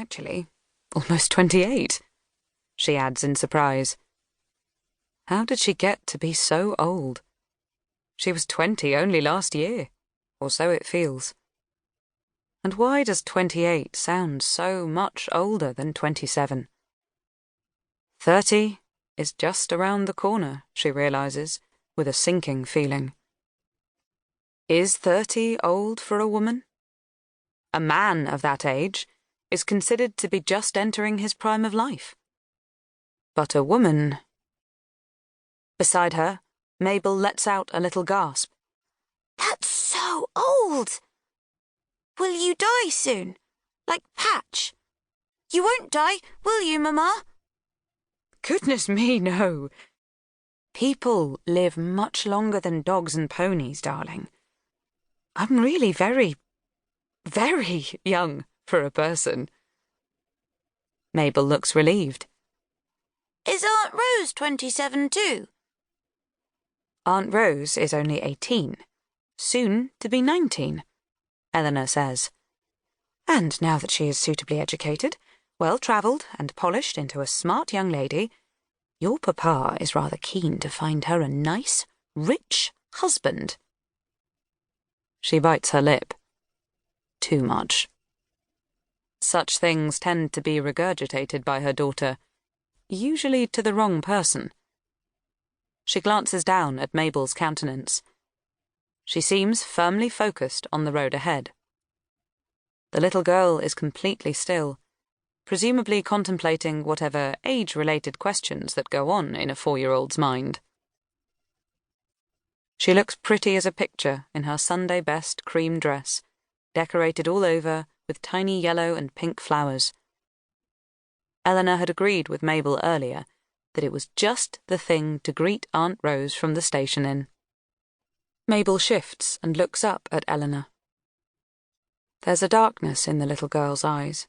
actually, almost 28, she adds in surprise. How did she get to be so old? She was 20 only last year, or so it feels. And why does 28 sound so much older than 27? 30 is just around the corner, she realizes, with a sinking feeling. Is 30 old for a woman? A man of that age is considered to be just entering his prime of life. But a woman... Beside her, Mabel lets out a little gasp. That's so old! Will you die soon? Like Patch? You won't die, will you, Mama? Goodness me, no. People live much longer than dogs and ponies, darling. I'm really very young for a person. Mabel looks relieved. Is Aunt Rose 27 too? Aunt Rose is only 18, soon to be 19, Eleanor says. And now that she is suitably educated, well-travelled and polished into a smart young lady, your papa is rather keen to find her a nice, rich husband. She bites her lip. Too much. Such things tend to be regurgitated by her daughter, usually to the wrong person. She glances down at Mabel's countenance. She seems firmly focused on the road ahead. The little girl is completely still, presumably contemplating whatever age-related questions that go on in a 4-year-old's mind. She looks pretty as a picture in her Sunday-best cream dress, decorated all over with tiny yellow and pink flowers. Eleanor had agreed with Mabel earlier that it was just the thing to greet Aunt Rose from the station in. Mabel shifts and looks up at Eleanor. There's a darkness in the little girl's eyes.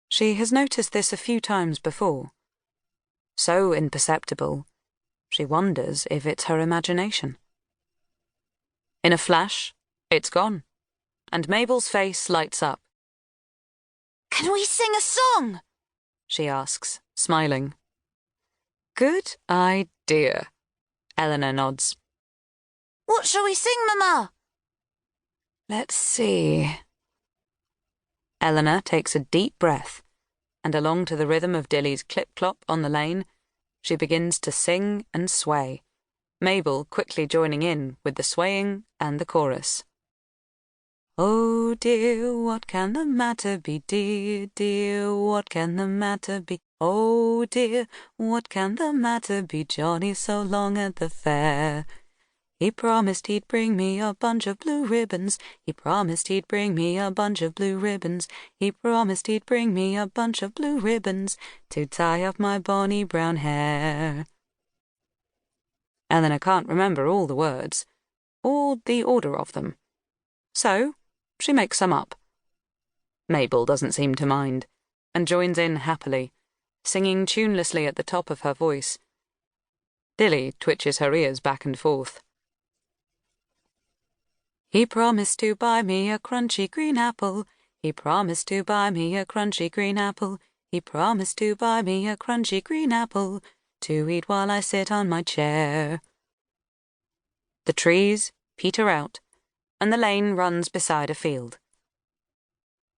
She has noticed this a few times before. So imperceptible, she wonders if it's her imagination. In a flash, it's gone, and Mabel's face lights up. Can we sing a song? She asks, smiling. Good idea, Eleanor nods. What shall we sing, Mama? Let's see. Eleanor takes a deep breath, and along to the rhythm of Dilly's clip-clop on the lane, she begins to sing and sway, Mabel quickly joining in with the swaying and the chorus. Oh dear, what can the matter be, dear, dear, what can the matter be? Oh dear, what can the matter be? Johnny's so long at the fair. He promised he'd bring me a bunch of blue ribbons. He promised he'd bring me a bunch of blue ribbons. He promised he'd bring me a bunch of blue ribbons to tie up my bonny brown hair. Eleanor can't remember all the words, or the order of them. So, she makes some up. Mabel doesn't seem to mind, and joins in happily, singing tunelessly at the top of her voice. Dilly twitches her ears back and forth. He promised to buy me a crunchy green apple. He promised to buy me a crunchy green apple. He promised to buy me a crunchy green apple to eat while I sit on my chair. The trees peter out, and the lane runs beside a field.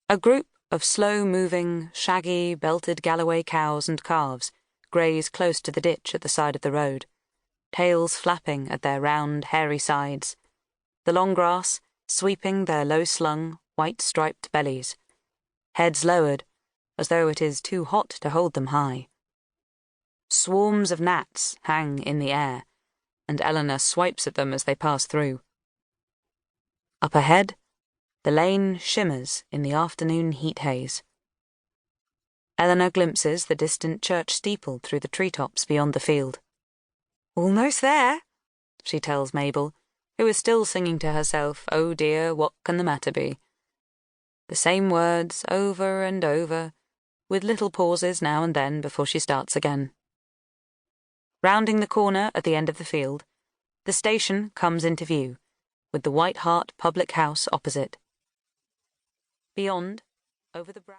A group of slow-moving, shaggy, belted Galloway cows and calves graze close to the ditch at the side of the road, tails flapping at their round, hairy sides, the long grass sweeping their low-slung, white-striped bellies, heads lowered, as though it is too hot to hold them high. Swarms of gnats hang in the air, and Eleanor swipes at them as they pass through. Up ahead, the lane shimmers in the afternoon heat haze. Eleanor glimpses the distant church steeple through the treetops beyond the field. Almost there, she tells Mabel, who is still singing to herself, "Oh dear, what can the matter be?" The same words over and over, with little pauses now and then before she starts again. Rounding the corner at the end of the field, the station comes into view, with the White Hart public house opposite. Beyond, over the brow...